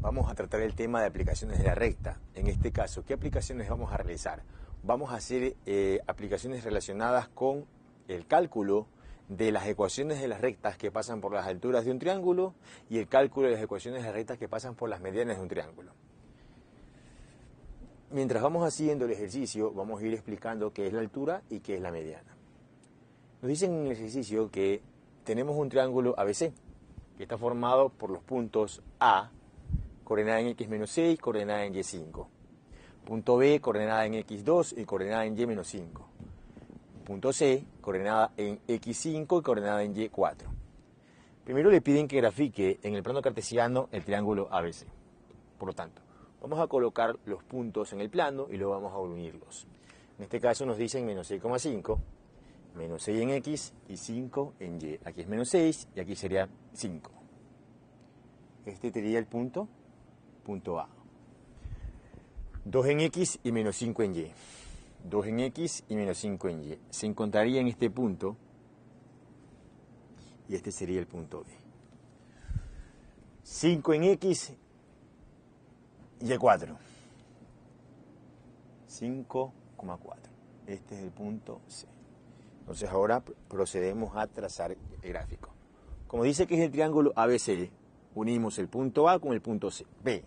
vamos a tratar el tema de aplicaciones de la recta. En este caso, ¿qué aplicaciones vamos a realizar? Vamos a hacer aplicaciones relacionadas con el cálculo de las ecuaciones de las rectas que pasan por las alturas de un triángulo y el cálculo de las ecuaciones de las rectas que pasan por las medianas de un triángulo. Mientras vamos haciendo el ejercicio, vamos a ir explicando qué es la altura y qué es la mediana. Nos dicen en el ejercicio que tenemos un triángulo ABC, que está formado por los puntos A, coordenada en x-6, coordenada en y5. Punto B, coordenada en x2 y coordenada en y-5. Punto C, coordenada en x5 y coordenada en y4. Primero le piden que grafique en el plano cartesiano el triángulo ABC. Por lo tanto, vamos a colocar los puntos en el plano y luego vamos a unirlos. En este caso nos dicen menos 6,5, menos 6 en x y 5 en y. Aquí es menos 6 y aquí sería 5. Este sería el punto A. 2 en x y menos 5 en y. 2 en x y menos 5 en y. Se encontraría en este punto y este sería el punto B. 5 en x y 4. 5,4. Este es el punto C. Entonces ahora procedemos a trazar el gráfico. Como dice que es el triángulo ABC, unimos el punto A con el punto C. B.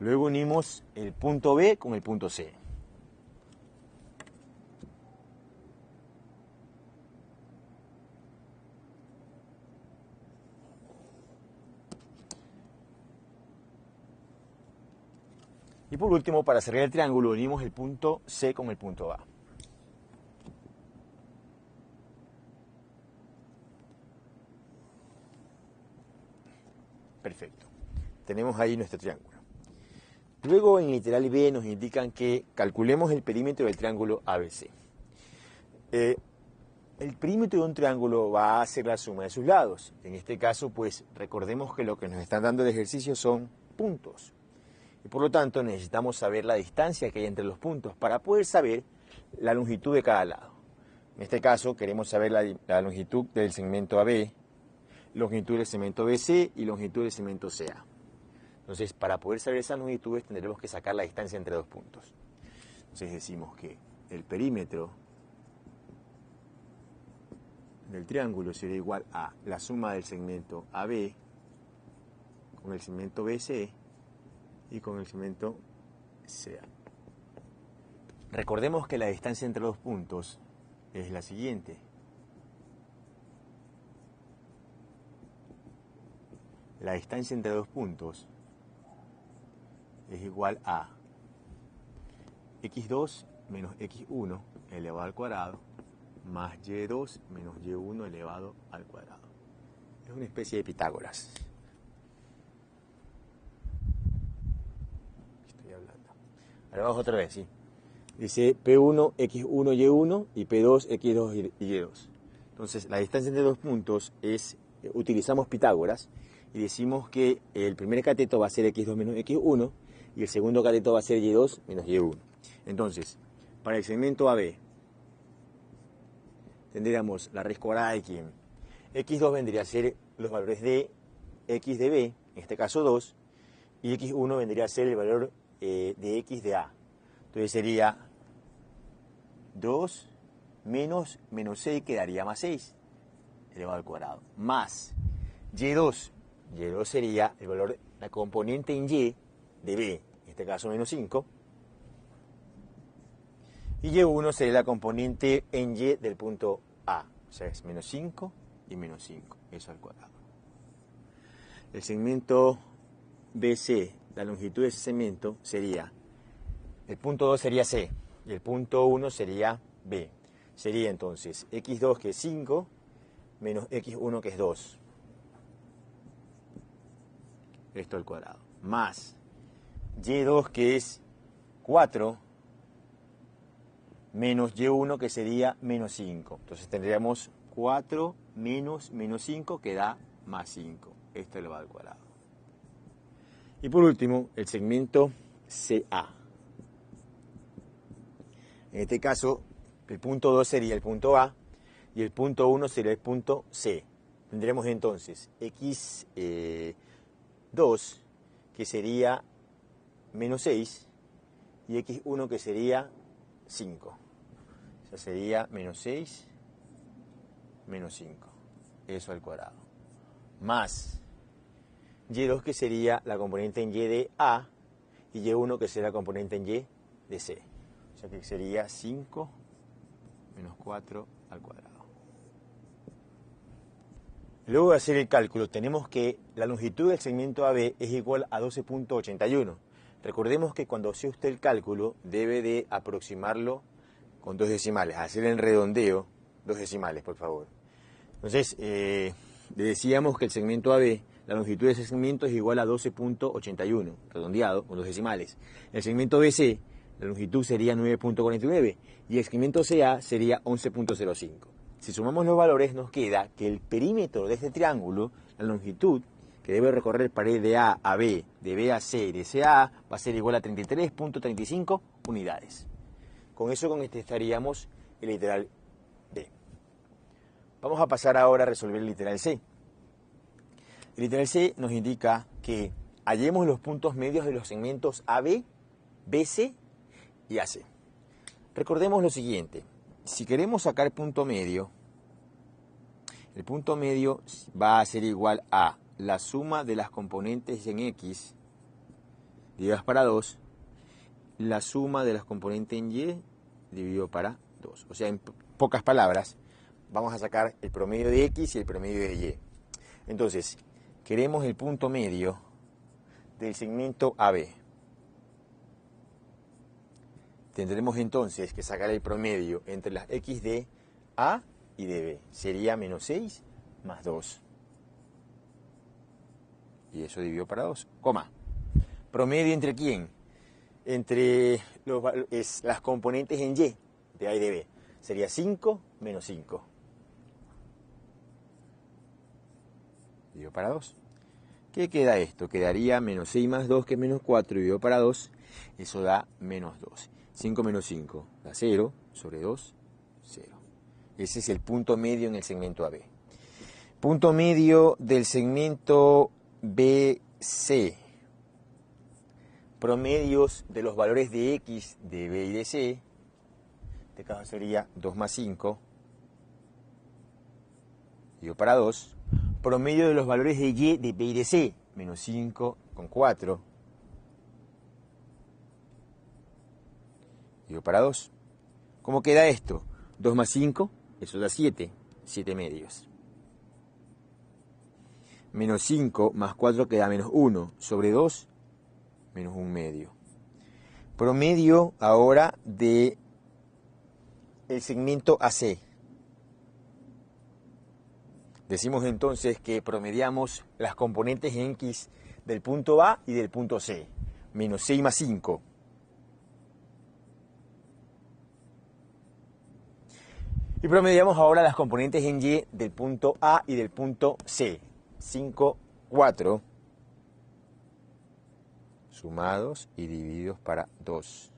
Luego unimos el punto B con el punto C. Y por último, para cerrar el triángulo, unimos el punto C con el punto A. Perfecto. Tenemos ahí nuestro triángulo. Luego en literal B nos indican que calculemos el perímetro del triángulo ABC. El perímetro de un triángulo va a ser la suma de sus lados. En este caso, pues recordemos que lo que nos están dando de ejercicio son puntos. Y por lo tanto necesitamos saber la distancia que hay entre los puntos para poder saber la longitud de cada lado. En este caso queremos saber la longitud del segmento AB, longitud del segmento BC y longitud del segmento CA. Entonces, para poder saber esas longitudes tendremos que sacar la distancia entre dos puntos. Entonces decimos que el perímetro del triángulo será igual a la suma del segmento AB con el segmento BC y con el segmento CA. Recordemos que la distancia entre los puntos es la siguiente. La distancia entre dos puntos es igual a x2 menos x1 elevado al cuadrado más y2 menos y1 elevado al cuadrado. Es una especie de Pitágoras. Estoy hablando. Ahora vamos otra vez, ¿sí? Dice P1, x1, y1 y P2, x2 y y2. Entonces, la distancia entre dos puntos es, utilizamos Pitágoras y decimos que el primer cateto va a ser x2 menos x1 y el segundo cateto va a ser y2 menos y1. Entonces, para el segmento AB, tendríamos la raíz cuadrada de quién. X2 vendría a ser los valores de x de B, en este caso 2, y x1 vendría a ser el valor de x de A. Entonces sería 2 menos 6 quedaría más 6 elevado al cuadrado, más y2. Y2 sería el valor, la componente en y de B, en este caso menos 5. Y y1 sería la componente en y del punto A, o sea, es menos 5 y menos 5, eso al cuadrado. El segmento BC, la longitud de ese segmento sería, el punto 2 sería C y el punto 1 sería B. Sería entonces x2 que es 5 menos x1 que es 2. Esto al cuadrado. Más y2 que es 4 menos y1 que sería menos 5. Entonces tendríamos 4 menos 5 que da más 5. Esto elevado al cuadrado. Y por último, el segmento CA. En este caso, El punto 2 sería el punto A y el punto 1 sería el punto C. Tendremos entonces x2, que sería menos 6, y x1, que sería 5. O sea, sería menos 6 menos 5, eso al cuadrado. Más y2, que sería la componente en y de A, y y1, que será la componente en y de C. O sea que sería 5 menos 4 al cuadrado. Luego de hacer el cálculo, tenemos que la longitud del segmento AB es igual a 12.81. Recordemos que cuando hace usted el cálculo, debe de aproximarlo con 2 decimales, hacer el redondeo, 2 decimales, por favor. Entonces, le decíamos que el segmento AB, la longitud de ese segmento es igual a 12.81, redondeado, con 2 decimales. El segmento BC, la longitud sería 9.49 y el segmento CA sería 11.05. Si sumamos los valores, nos queda que el perímetro de este triángulo, la longitud que debe recorrer pared de A a B, de B a C y de C a A, va a ser igual a 33.35 unidades. Con eso contestaríamos el literal B. Vamos a pasar ahora a resolver el literal C. El literal C nos indica que hallemos los puntos medios de los segmentos AB, BC y AC. Recordemos lo siguiente: si queremos sacar punto medio, el punto medio va a ser igual a la suma de las componentes en X divididas para 2, la suma de las componentes en Y dividido para 2. O sea, en pocas palabras, vamos a sacar el promedio de X y el promedio de Y. Entonces, queremos el punto medio del segmento AB. Tendremos entonces que sacar el promedio entre las X de A y de B. Sería menos 6 más 2. Y eso dividido para 2, coma. ¿Promedio entre quién? Entre las componentes en Y, de A y de B. Sería 5 menos 5. Dividido para 2. ¿Qué queda esto? Quedaría menos 6 más 2, que es menos 4, dividido para 2. Eso da menos 2. 5 menos 5 da 0, sobre 2, 0. Ese es el punto medio en el segmento AB. Punto medio del segmento BC. Promedios de los valores de X, de B y de C. En este caso sería 2 más 5, dividido para 2. Promedio de los valores de Y, de B y de C. Menos 5 con 4. Dividido para 2. ¿Cómo queda esto? 2 más 5, eso da 7. 7 medios. Menos 5 más 4 queda menos 1. Sobre 2, menos 1 medio. Promedio ahora de el segmento AC. Decimos entonces que promediamos las componentes en X del punto A y del punto C. Menos 6 más 5. Y promediamos ahora las componentes en Y del punto A y del punto C. 5, 4. Sumados y divididos para 2.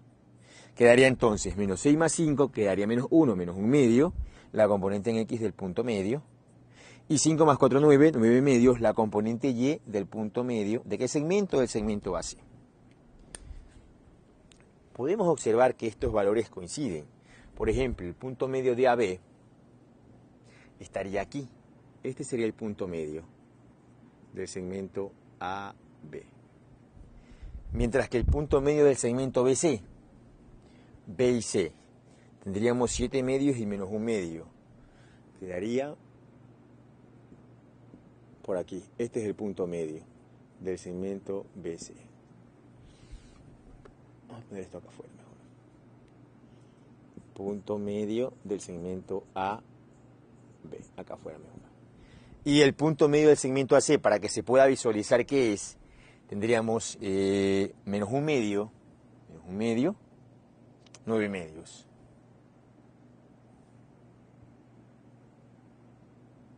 Quedaría entonces menos 6 más 5, quedaría menos 1 medio, la componente en X del punto medio. Y 5 más 4, 9, 9 medios, la componente Y del punto medio. ¿De qué segmento? Del segmento AC. Podemos observar que estos valores coinciden. Por ejemplo, el punto medio de AB estaría aquí. Este sería el punto medio del segmento AB. Mientras que el punto medio del segmento BC, B y C, tendríamos 7 medios y menos 1 medio. Quedaría por aquí. Este es el punto medio del segmento BC. Vamos a poner esto acá afuera mejor. Punto medio del segmento AB. Acá afuera mejor. Y el punto medio del segmento AC, para que se pueda visualizar qué es, tendríamos menos 1 medio, 9 medios.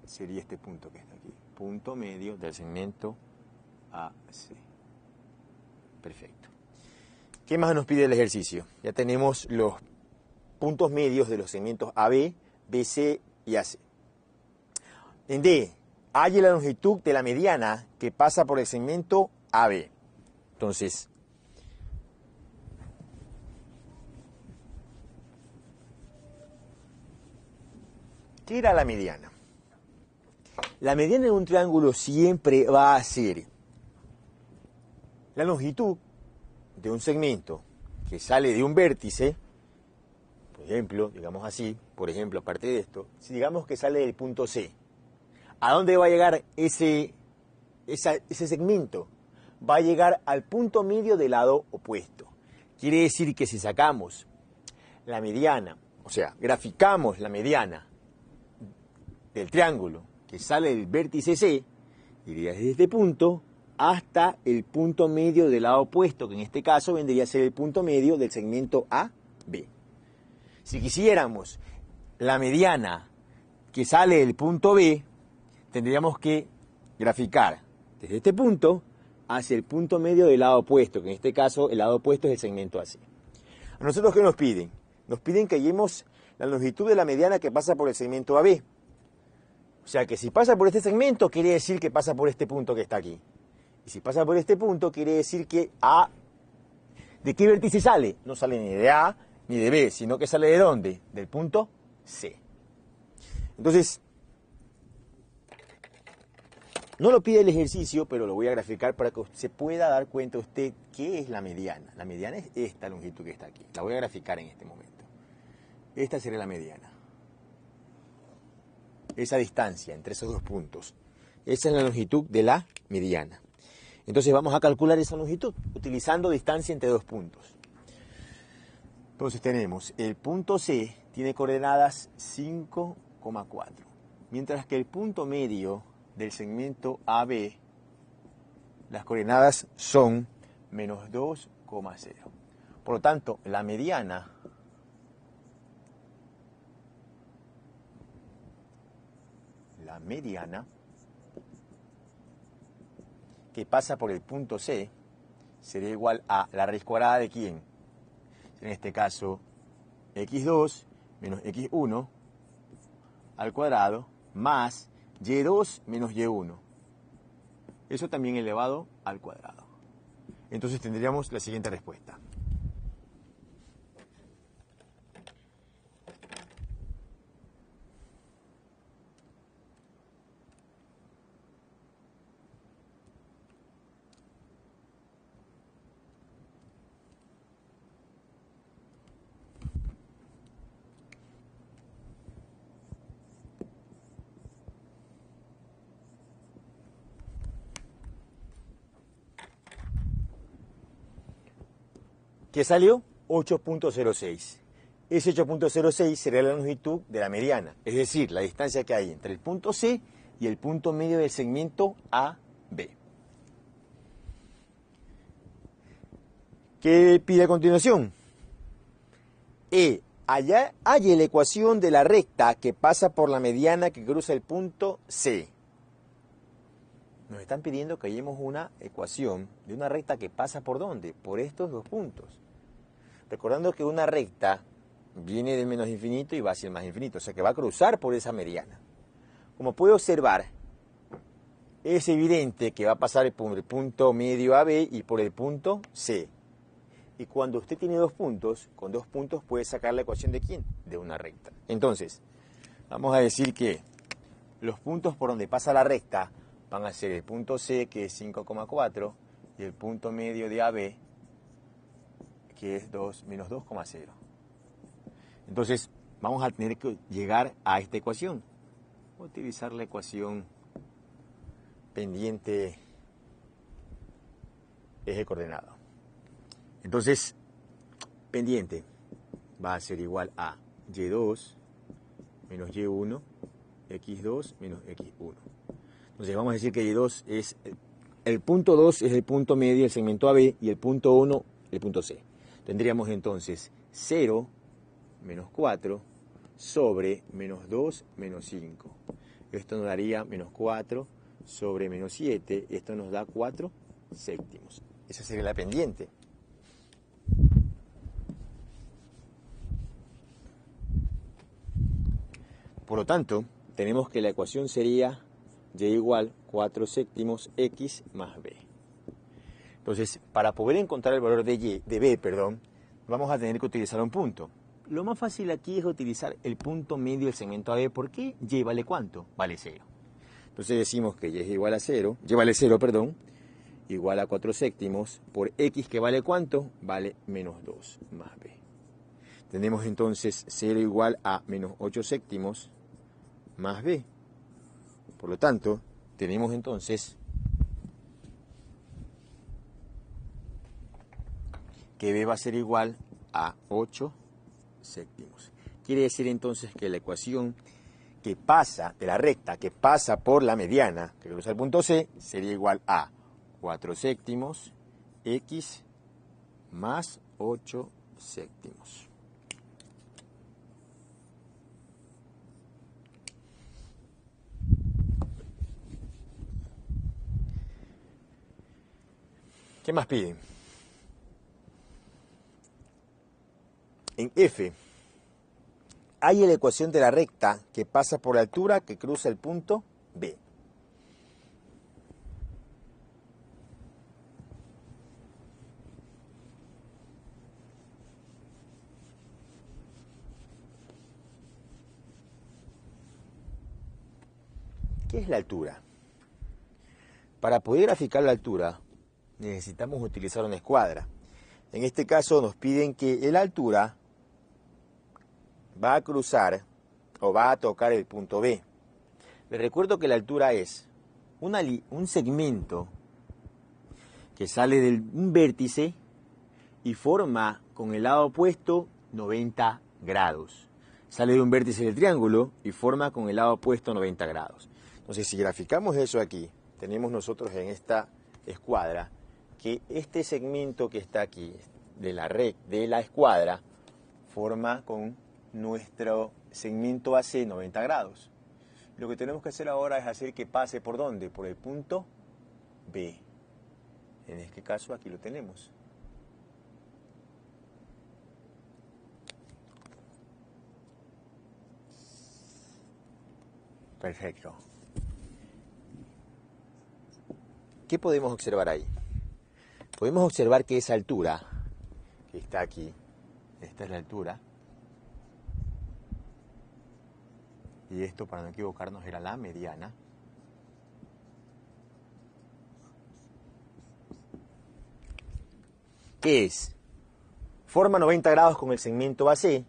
Sería este punto que está aquí. Punto medio del segmento AC. Perfecto. ¿Qué más nos pide el ejercicio? Ya tenemos los puntos medios de los segmentos AB, BC y AC. En D, halle la longitud de la mediana que pasa por el segmento AB. Entonces, ¿qué era la mediana? La mediana de un triángulo siempre va a ser la longitud de un segmento que sale de un vértice, por ejemplo, digamos así, aparte de esto, si digamos que sale del punto C, ¿a dónde va a llegar ese segmento? Va a llegar al punto medio del lado opuesto. Quiere decir que si sacamos la mediana, o sea, graficamos la mediana del triángulo que sale del vértice C, iría desde este punto hasta el punto medio del lado opuesto, que en este caso vendría a ser el punto medio del segmento AB. Si quisiéramos la mediana que sale del punto B, tendríamos que graficar desde este punto hacia el punto medio del lado opuesto, que en este caso el lado opuesto es el segmento AC. ¿A nosotros qué nos piden? Nos piden que hallemos la longitud de la mediana que pasa por el segmento AB. O sea que si pasa por este segmento, quiere decir que pasa por este punto que está aquí. Y si pasa por este punto, quiere decir que A, ¿de qué vértice sale? No sale ni de A ni de B, sino que sale ¿de dónde? Del punto C. Entonces, no lo pide el ejercicio, pero lo voy a graficar para que se pueda dar cuenta usted qué es la mediana. La mediana es esta longitud que está aquí. La voy a graficar en este momento. Esta sería la mediana. Esa distancia entre esos dos puntos. Esa es la longitud de la mediana. Entonces vamos a calcular esa longitud utilizando distancia entre dos puntos. Entonces tenemos el punto C tiene coordenadas 5,4, mientras que el punto medio del segmento AB, las coordenadas son menos 2,0. Por lo tanto, la mediana que pasa por el punto C sería igual a la raíz cuadrada de ¿quién? En este caso, x2 menos x1 al cuadrado más y2 menos y1. Eso también elevado al cuadrado. Entonces tendríamos la siguiente respuesta. ¿Qué salió? 8.06. Ese 8.06 sería la longitud de la mediana, es decir, la distancia que hay entre el punto C y el punto medio del segmento AB. ¿Qué pide a continuación? Halle la ecuación de la recta que pasa por la mediana que cruza el punto C. Nos están pidiendo que hallemos una ecuación de una recta que pasa ¿por dónde? Por estos dos puntos. Recordando que una recta viene del menos infinito y va hacia el más infinito, o sea que va a cruzar por esa mediana. Como puede observar, es evidente que va a pasar por el punto medio AB y por el punto C. Y cuando usted tiene dos puntos, con dos puntos puede sacar la ecuación de ¿quién? De una recta. Entonces, vamos a decir que los puntos por donde pasa la recta van a ser el punto C, que es 5,4, y el punto medio de AB, que es menos 2,0. Entonces, vamos a tener que llegar a esta ecuación. Voy a utilizar la ecuación pendiente eje coordenado. Entonces, pendiente va a ser igual a y2 menos y1, x2 menos x1. Entonces vamos a decir que y2 es, el punto 2 es el punto medio del segmento AB y el punto 1 el punto C. Tendríamos entonces 0 menos 4 sobre menos 2 menos 5. Esto nos daría menos 4 sobre menos 7. Esto nos da 4 séptimos. Esa sería la pendiente. Por lo tanto, tenemos que la ecuación sería y igual 4 séptimos x más b. Entonces, para poder encontrar el valor de b, vamos a tener que utilizar un punto. Lo más fácil aquí es utilizar el punto medio del segmento AB. ¿Por qué? Y vale ¿cuánto? Vale 0. Entonces decimos que y es igual a 0, y vale 0, igual a 4 séptimos por x que vale ¿cuánto? Vale menos 2 más b. Tenemos entonces 0 igual a menos 8 séptimos más b. Por lo tanto, tenemos entonces que b va a ser igual a 8 séptimos. Quiere decir entonces que la ecuación que pasa de la recta, que pasa por la mediana, que cruza el punto C, sería igual a 4 séptimos x más 8 séptimos. ¿Qué más piden? En F, hay la ecuación de la recta que pasa por la altura que cruza el punto B. ¿Qué es la altura? Para poder graficar la altura, necesitamos utilizar una escuadra. En este caso nos piden que la altura va a cruzar o va a tocar el punto B. Les recuerdo que la altura es un segmento que sale de un vértice y forma con el lado opuesto 90 grados. Sale de un vértice del triángulo y forma con el lado opuesto 90 grados. Entonces, si graficamos eso aquí, tenemos nosotros en esta escuadra que este segmento que está aquí de la escuadra forma con nuestro segmento AC 90 grados. Lo que tenemos que hacer ahora es hacer que pase ¿por dónde? Por el punto B. En este caso aquí lo tenemos. Perfecto. ¿Qué podemos observar ahí? Podemos observar que esa altura que está aquí, esta es la altura, y esto, para no equivocarnos, era la mediana. ¿Qué es? Forma 90 grados con el segmento AC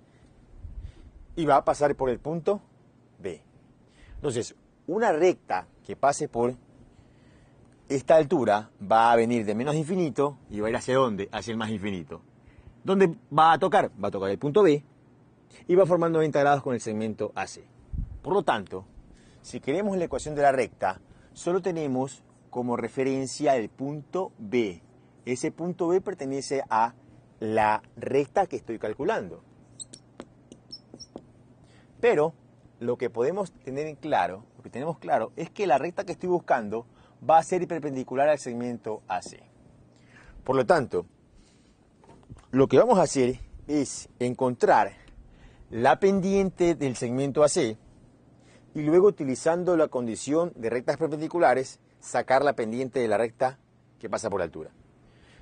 y va a pasar por el punto B. Entonces, una recta que pase por esta altura va a venir de menos infinito y va a ir ¿hacia dónde? Hacia el más infinito. ¿Dónde va a tocar? Va a tocar el punto B y va a formar 90 grados con el segmento AC. Por lo tanto, si queremos la ecuación de la recta, solo tenemos como referencia el punto B. Ese punto B pertenece a la recta que estoy calculando. Pero lo que podemos tener en claro, lo que tenemos claro es que la recta que estoy buscando va a ser perpendicular al segmento AC. Por lo tanto, lo que vamos a hacer es encontrar la pendiente del segmento AC y luego, utilizando la condición de rectas perpendiculares, sacar la pendiente de la recta que pasa por la altura.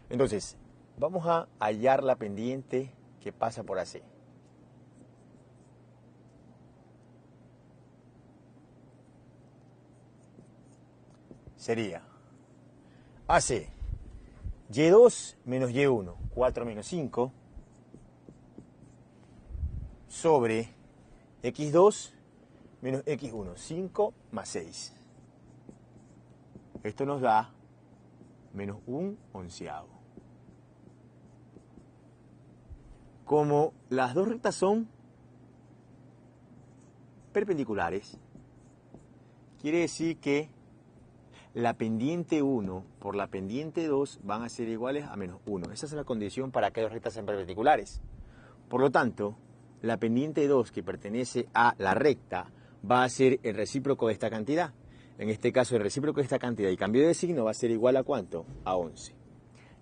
Entonces, vamos a hallar la pendiente que pasa por AC. Sería AC, Y2 menos Y1, 4 menos 5, sobre X2 menos X1, 5 más 6. Esto nos da menos 1/11. Como las dos rectas son perpendiculares, quiere decir que la pendiente 1 por la pendiente 2 van a ser iguales a menos 1. Esa es la condición para que dos rectas sean perpendiculares. Por lo tanto, la pendiente 2 que pertenece a la recta va a ser el recíproco de esta cantidad. En este caso, el recíproco de esta cantidad y cambio de signo va a ser igual a ¿cuánto? A 11.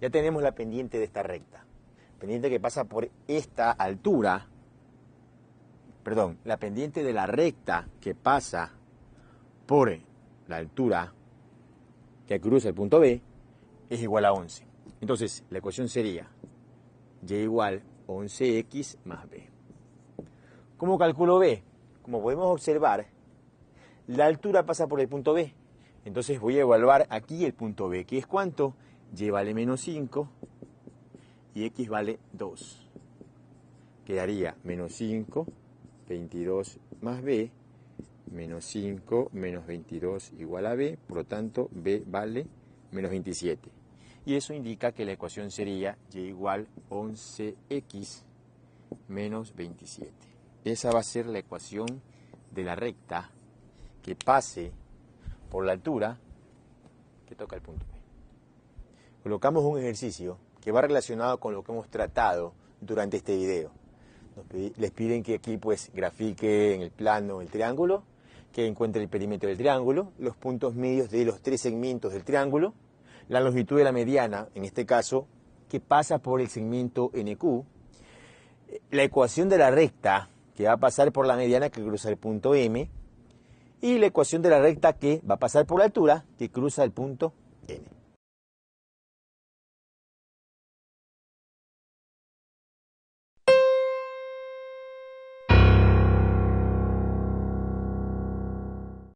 Ya tenemos la pendiente de esta recta. Pendiente que pasa por esta altura, la pendiente de la recta que pasa por la altura que cruza el punto B es igual a 11. Entonces, la ecuación sería y igual 11x más b. ¿Cómo calculo b? Como podemos observar, la altura pasa por el punto B. Entonces voy a evaluar aquí el punto B, que es ¿cuánto? Y vale menos 5 y x vale 2. Quedaría menos 5, 22 más b, menos 5 menos 22 igual a b, por lo tanto b vale menos 27. Y eso indica que la ecuación sería y igual 11x menos 27. Esa va a ser la ecuación de la recta que pase por la altura que toca el punto B. Colocamos un ejercicio que va relacionado con lo que hemos tratado durante este video. Les piden que aquí pues grafique en el plano el triángulo, que encuentre el perímetro del triángulo, los puntos medios de los tres segmentos del triángulo, la longitud de la mediana, en este caso, que pasa por el segmento NQ, la ecuación de la recta que va a pasar por la mediana que cruza el punto M, y la ecuación de la recta que va a pasar por la altura que cruza el punto N.